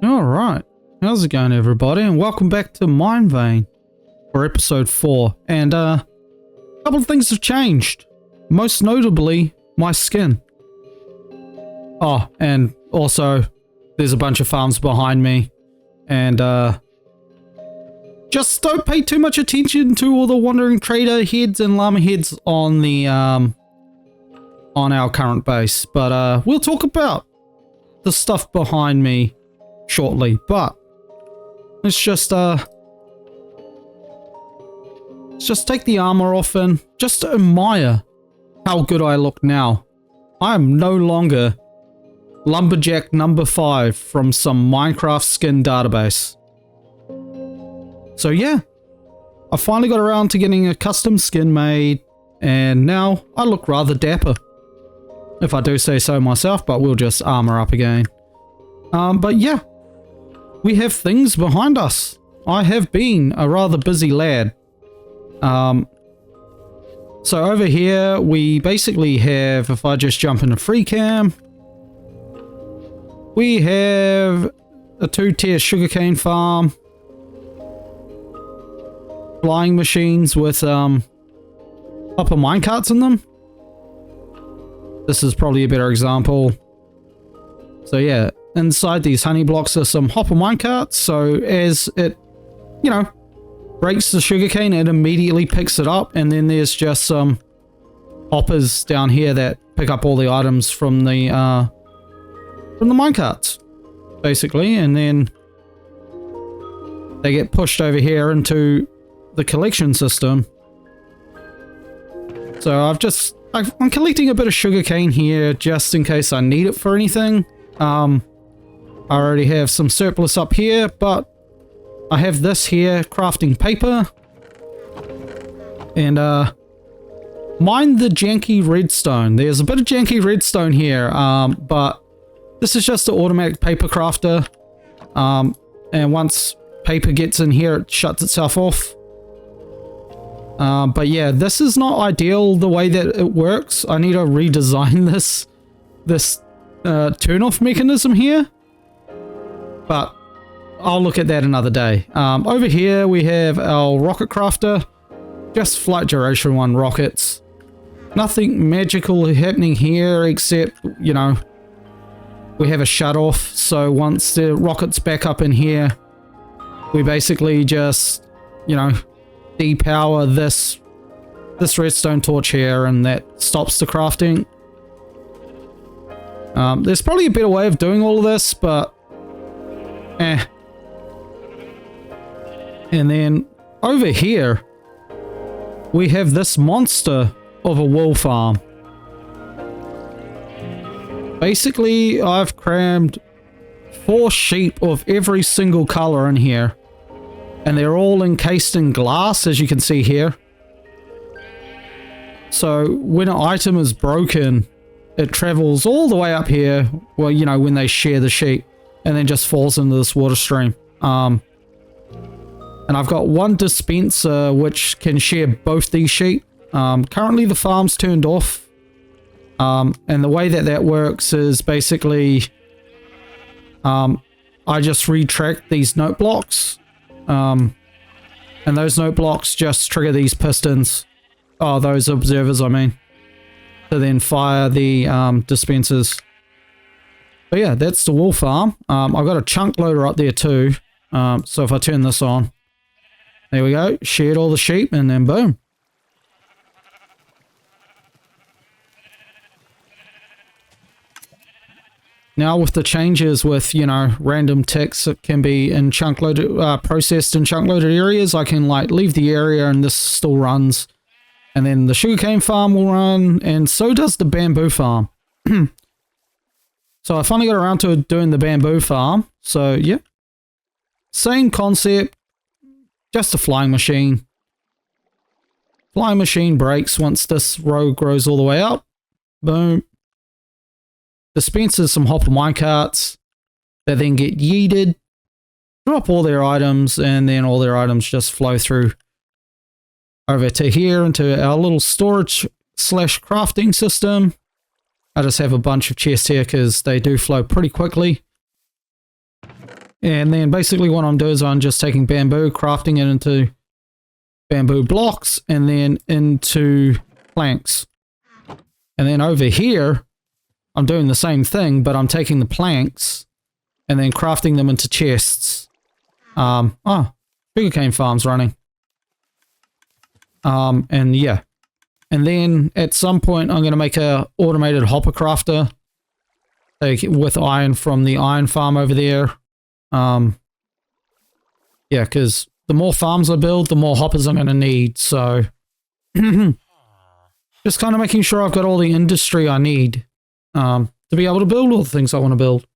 Alright, how's it going everybody, and welcome back to Minevane for episode 4. And a couple of things have changed, most notably my skin. Oh, and also there's a bunch of farms behind me, and just don't pay too much attention to all the wandering trader heads and llama heads on the on our current base. But we'll talk about the stuff behind me shortly, but let's just take the armor off and just admire how good I look now. I am no longer Lumberjack number 5 from some Minecraft skin database. So yeah, I finally got around to getting a custom skin made, and now I look rather dapper, if I do say so myself, but we'll just armor up again. But yeah, we have things behind us. I have been a rather busy lad. So over here we basically have, if I just jump into free cam, we have a 2-tier sugarcane farm, flying machines with upper minecarts in them. This is probably a better example. So yeah, inside these honey blocks are some hopper minecarts, so as it, you know, breaks the sugarcane, it immediately picks it up, and then there's just some hoppers down here that pick up all the items from the minecarts, basically, and then they get pushed over here into the collection system. So I'm collecting a bit of sugarcane here just in case I need it for anything. I already have some surplus up here, but I have this here, crafting paper. And mine the janky redstone. There's a bit of janky redstone here, but this is just an automatic paper crafter. And once paper gets in here, it shuts itself off. But yeah, this is not ideal the way that it works. I need to redesign this turn-off mechanism here, but I'll look at that another day. Over here we have our rocket crafter, just flight duration 1 rockets. Nothing magical happening here except, you know, we have a shut off, so once the rocket's back up in here, we basically just, you know, depower this redstone torch here, and that stops the crafting. There's probably a better way of doing all of this, but and then over here we have this monster of a wool farm. Basically, I've crammed 4 sheep of every single color in here, and they're all encased in glass, as you can see here. So when an item is broken, it travels all the way up here, well, you know, when they share the sheep, and then just falls into this water stream. And I've got 1 dispenser which can share both these sheep. Currently the farm's turned off. And the way that works is basically I just retract these note blocks. And those note blocks just trigger these pistons. Oh, those observers, I mean. To then fire the dispensers. But yeah, that's the wool farm. I've got a chunk loader up there too. So if I turn this on, there we go. Shared all the sheep, and then boom. Now with the changes with, you know, random ticks that can be in chunk loaded, processed in chunk loaded areas, I can like leave the area and this still runs. And then the sugarcane farm will run, and so does the bamboo farm. So I finally got around to doing the bamboo farm. So yeah, same concept, just a flying machine. Flying machine breaks once this row grows all the way up. Boom. Dispenses some hopper minecarts that then get yeeted, drop all their items, and then all their items just flow through over to here into our little storage / crafting system. I just have a bunch of chests here because they do flow pretty quickly. And then basically what I'm doing is I'm just taking bamboo, crafting it into bamboo blocks, and then into planks. And then over here, I'm doing the same thing, but I'm taking the planks and then crafting them into chests. Sugarcane farm's running. And yeah. And then at some point, I'm going to make a automated hopper crafter with iron from the iron farm over there. Yeah, because the more farms I build, the more hoppers I'm going to need. So just kind of making sure I've got all the industry I need to be able to build all the things I want to build.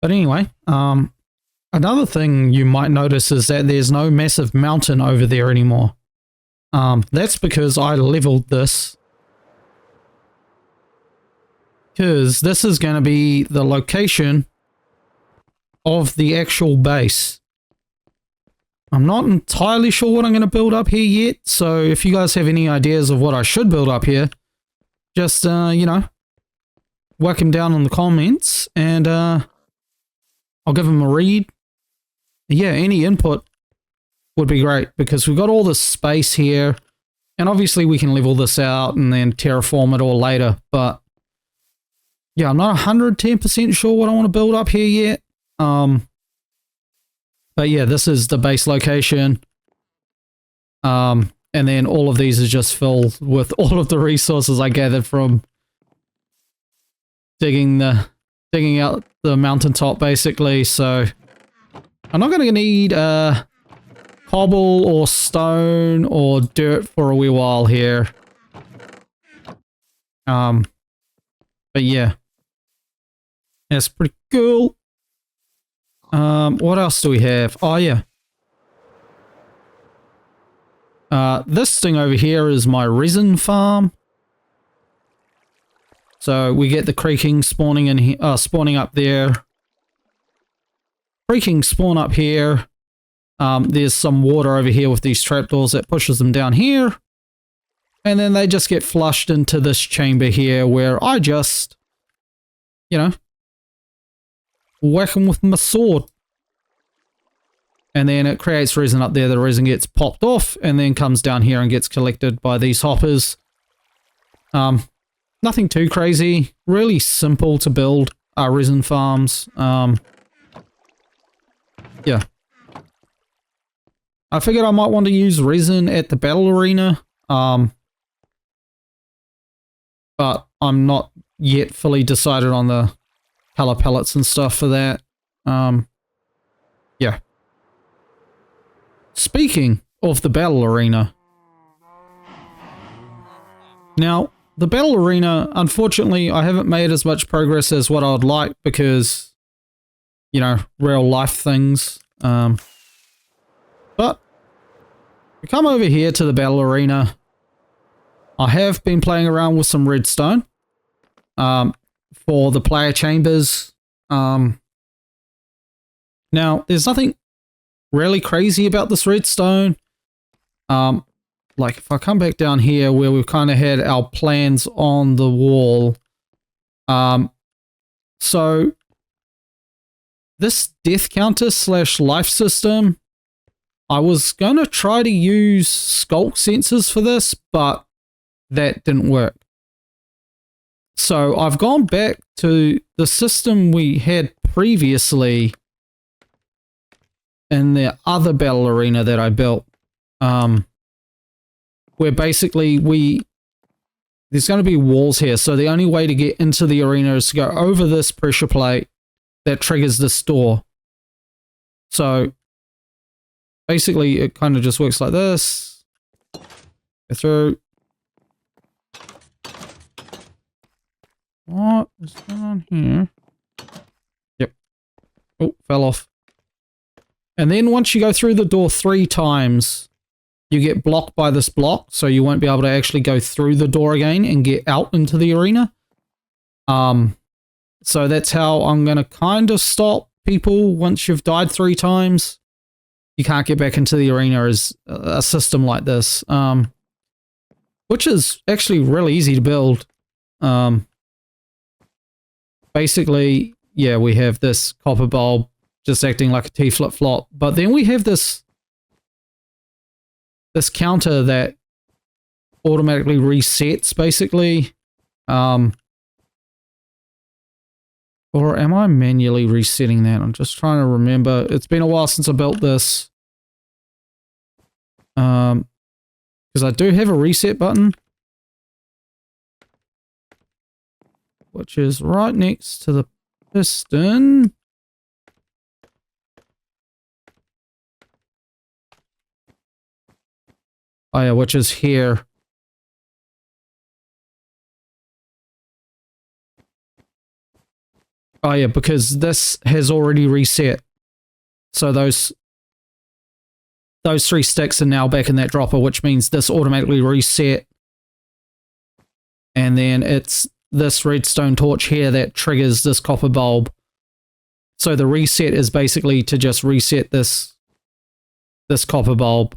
But anyway, another thing you might notice is that there's no massive mountain over there anymore. That's because I leveled this. Because this is going to be the location of the actual base. I'm not entirely sure what I'm going to build up here yet, so if you guys have any ideas of what I should build up here, just, you know, whack them down in the comments, and I'll give them a read. Yeah, any input would be great, because we've got all this space here, and obviously we can level this out and then terraform it all later, but yeah, I'm not 110% sure what I want to build up here yet. But yeah, this is the base location. And then all of these are just filled with all of the resources I gathered from digging out the mountaintop, basically. So I'm not going to need cobble or stone or dirt for a wee while here. But yeah. That's pretty cool. What else do we have? Oh, yeah. This thing over here is my resin farm. So we get the creaking spawning in spawning up there. Creaking spawn up here. There's some water over here with these trapdoors that pushes them down here. And then they just get flushed into this chamber here where I just, you know, whack them with my sword. And then it creates resin up there. The resin gets popped off and then comes down here and gets collected by these hoppers. Nothing too crazy. Really simple to build resin farms. Yeah. I figured I might want to use resin at the battle arena. But I'm not yet fully decided on the color palettes and stuff for that. Yeah. Speaking of the battle arena. Now, the battle arena, unfortunately, I haven't made as much progress as what I would like because, you know, real life things. But we come over here to the battle arena. I have been playing around with some redstone. For the player chambers. Now, there's nothing really crazy about this redstone. Like if I come back down here where we've kind of had our plans on the wall. So this death counter / life system, I was going to try to use sculk sensors for this, but that didn't work. So I've gone back to the system we had previously in the other battle arena that I built, where basically there's going to be walls here. So the only way to get into the arena is to go over this pressure plate that triggers this door. So basically it kind of just works like this. Go through. What is going on here? Yep. Oh, fell off. And then once you go through the door 3 times, you get blocked by this block, so you won't be able to actually go through the door again and get out into the arena. So that's how I'm going to kind of stop people once you've died 3 times. You can't get back into the arena as a system like this, which is actually really easy to build. basically, yeah, we have this copper bulb just acting like a T flip-flop. But then we have this counter that automatically resets, basically. Or am I manually resetting that? I'm just trying to remember. It's been a while since I built this. Because I do have a reset button, which is right next to the piston. Oh yeah, which is here. Oh yeah, because this has already reset. So those 3 sticks are now back in that dropper, which means this automatically reset. And then it's this redstone torch here that triggers this copper bulb. So the reset is basically to just reset this copper bulb.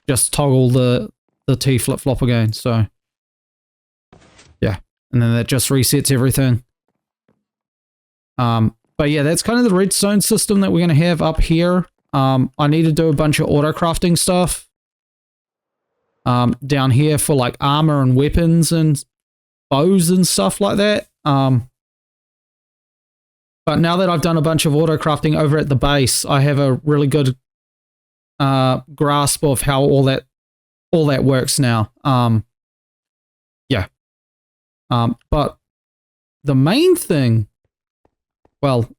Just toggle the T flip-flop again. So yeah, and then that just resets everything. But yeah, that's kind of the redstone system that we're going to have up here. I need to do a bunch of auto crafting stuff down here for like armor and weapons and bows and stuff like that. But now that I've done a bunch of auto crafting over at the base, I have a really good grasp of how all that works now. Yeah. But the main thing, well,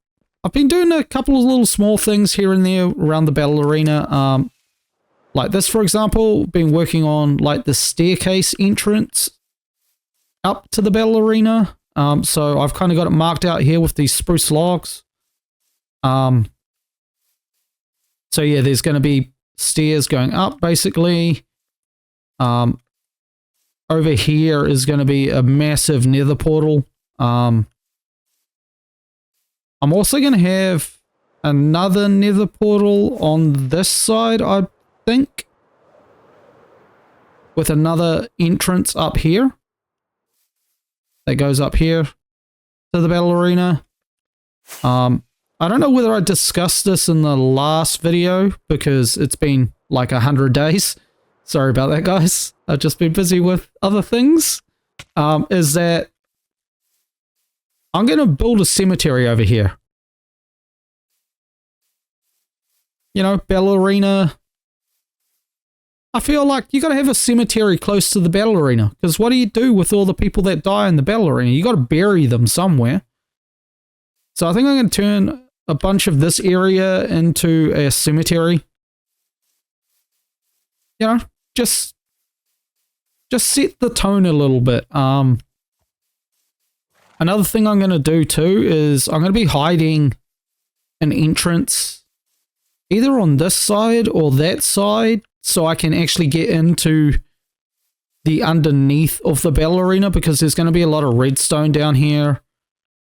I've been doing a couple of little small things here and there around the battle arena. Like this, for example, been working on like the staircase entrance up to the battle arena. So I've kind of got it marked out here with these spruce logs. So yeah, there's going to be stairs going up basically. Over here is going to be a massive nether portal. I'm also going to have another nether portal on this side, I think, with another entrance up here that goes up here to the battle arena. I don't know whether I discussed this in the last video because it's been like 100 days. Sorry about that, guys. I've just been busy with other things. Is that I'm going to build a cemetery over here. You know, battle arena. I feel like you got to have a cemetery close to the battle arena, because what do you do with all the people that die in the battle arena? You got to bury them somewhere. So I think I'm going to turn a bunch of this area into a cemetery. You know, just set the tone a little bit. Another thing I'm going to do too is I'm going to be hiding an entrance either on this side or that side, so I can actually get into the underneath of the battle arena, because there's going to be a lot of redstone down here.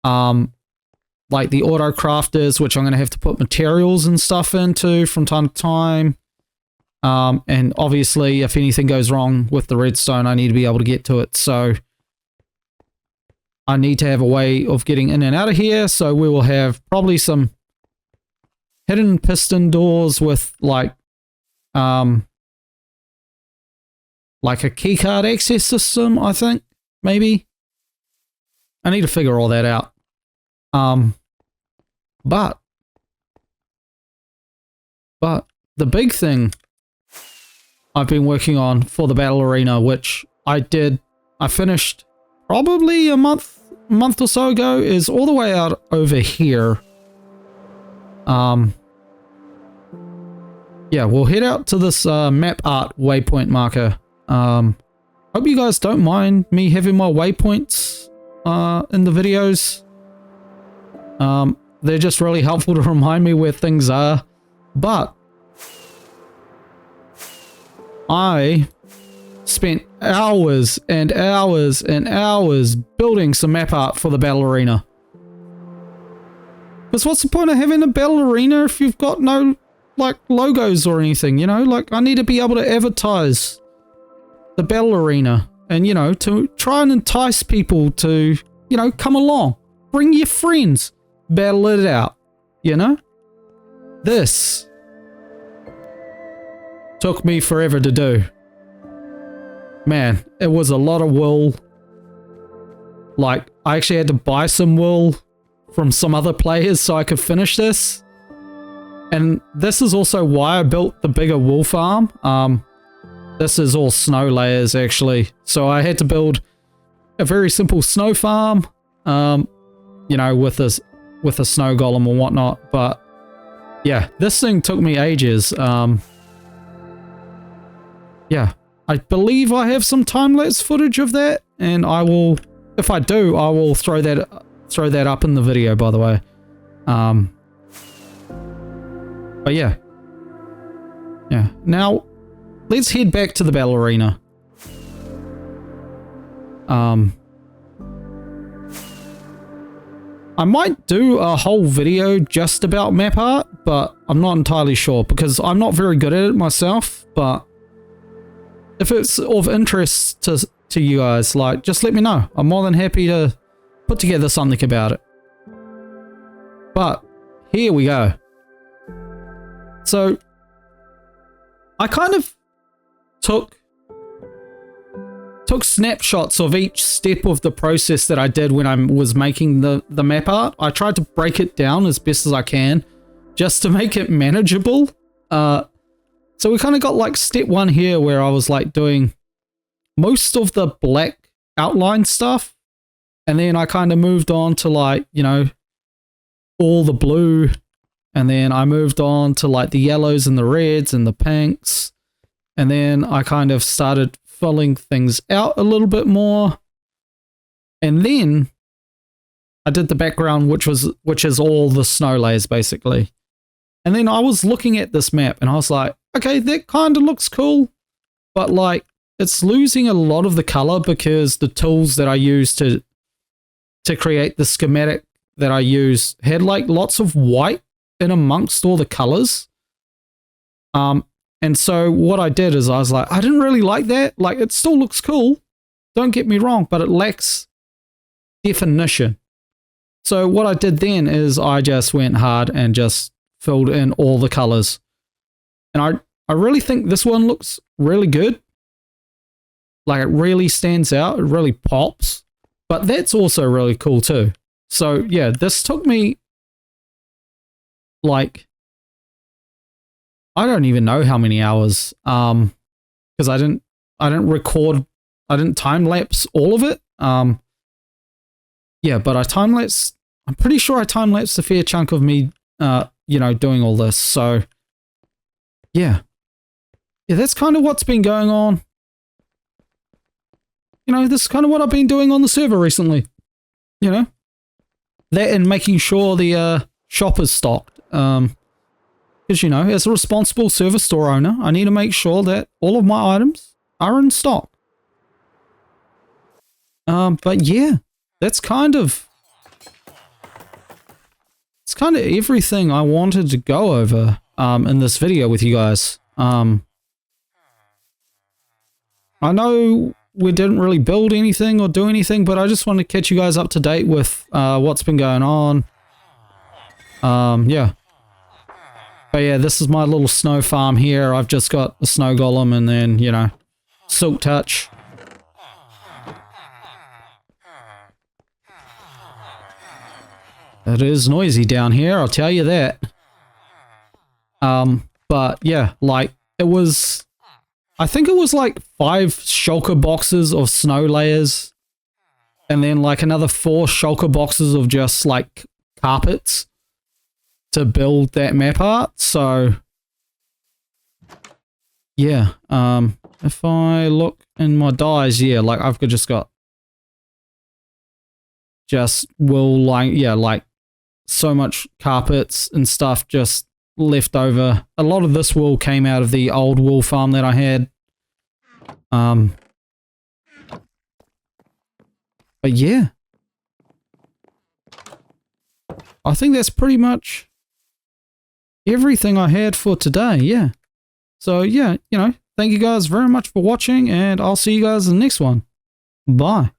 Like the auto crafters, which I'm going to have to put materials and stuff into from time to time. And obviously, if anything goes wrong with the redstone, I need to be able to get to it. So I need to have a way of getting in and out of here. So we will have probably some hidden piston doors with like a keycard access system, I think, maybe. I need to figure all that out. But the big thing I've been working on for the battle arena, which I finished probably a month or so ago, is all the way out over here. Yeah, we'll head out to this map art waypoint marker. Hope you guys don't mind me having my waypoints in the videos. They're just really helpful to remind me where things are. But I spent hours and hours and hours building some map art for the battle arena. Because what's the point of having a battle arena if you've got no, like, logos or anything, you know? Like, I need to be able to advertise the battle arena and, you know, to try and entice people to, you know, come along. bring your friends, battle it out, you know? This took me forever to do. Man, it was a lot of wool. Like, I actually had to buy some wool from some other players so I could finish this. And this is also why I built the bigger wool farm. This is all snow layers, actually. So I had to build a very simple snow farm, you know, with a snow golem or whatnot. But yeah, this thing took me ages. Yeah, I believe I have some time-lapse footage of that, and I will, if I do, I will throw that up in the video, by the way. But yeah. Yeah. Now, let's head back to the battle arena. I might do a whole video just about map art, but I'm not entirely sure because I'm not very good at it myself. But if it's of interest to you guys, like, just let me know. I'm more than happy to put together something about it. But here we go. So I kind of took snapshots of each step of the process that I did when I was making the map art. I tried to break it down as best as I can just to make it manageable. So we kind of got like step one here where I was like doing most of the black outline stuff. And then I kind of moved on to like, you know, all the blue. And then I moved on to like the yellows and the reds and the pinks. And then I kind of started filling things out a little bit more. And then I did the background, which is all the snow layers basically. And then I was looking at this map and I was like, okay, that kind of looks cool, but like it's losing a lot of the color because the tools that I used to create the schematic that I use had like lots of white in amongst all the colors. And so what I did is I was like, I didn't really like that. Like, it still looks cool, don't get me wrong, but it lacks definition. So what I did then is I just went hard and just filled in all the colors. And I really think this one looks really good. Like, it really stands out. It really pops. But that's also really cool too. So yeah, this took me like, I don't even know how many hours, because I didn't time lapse all of it. Yeah, but I'm pretty sure I time lapsed a fair chunk of me, you know, doing all this. So yeah, that's kind of what's been going on. You know, this is kind of what I've been doing on the server recently. You know, that and making sure the shop is stocked. Because, you know, as a responsible server store owner, I need to make sure that all of my items are in stock. But yeah, that's kind of everything I wanted to go over in this video with you guys. I know we didn't really build anything or do anything, but I just wanted to catch you guys up to date with what's been going on. Yeah. But yeah, this is my little snow farm here. I've just got a snow golem and then, you know, silk touch. It is noisy down here, I'll tell you that. But yeah, like it was, I think it was like 5 shulker boxes of snow layers. And then like another 4 shulker boxes of just like carpets to build that map art. So yeah, if I look in my dyes, yeah, like I've just got wool, like, yeah, like so much carpets and stuff just left over. A lot of this wool came out of the old wool farm that I had. But yeah, I think that's pretty much everything I had for today. Yeah. So yeah, you know, thank you guys very much for watching and I'll see you guys in the next one. Bye.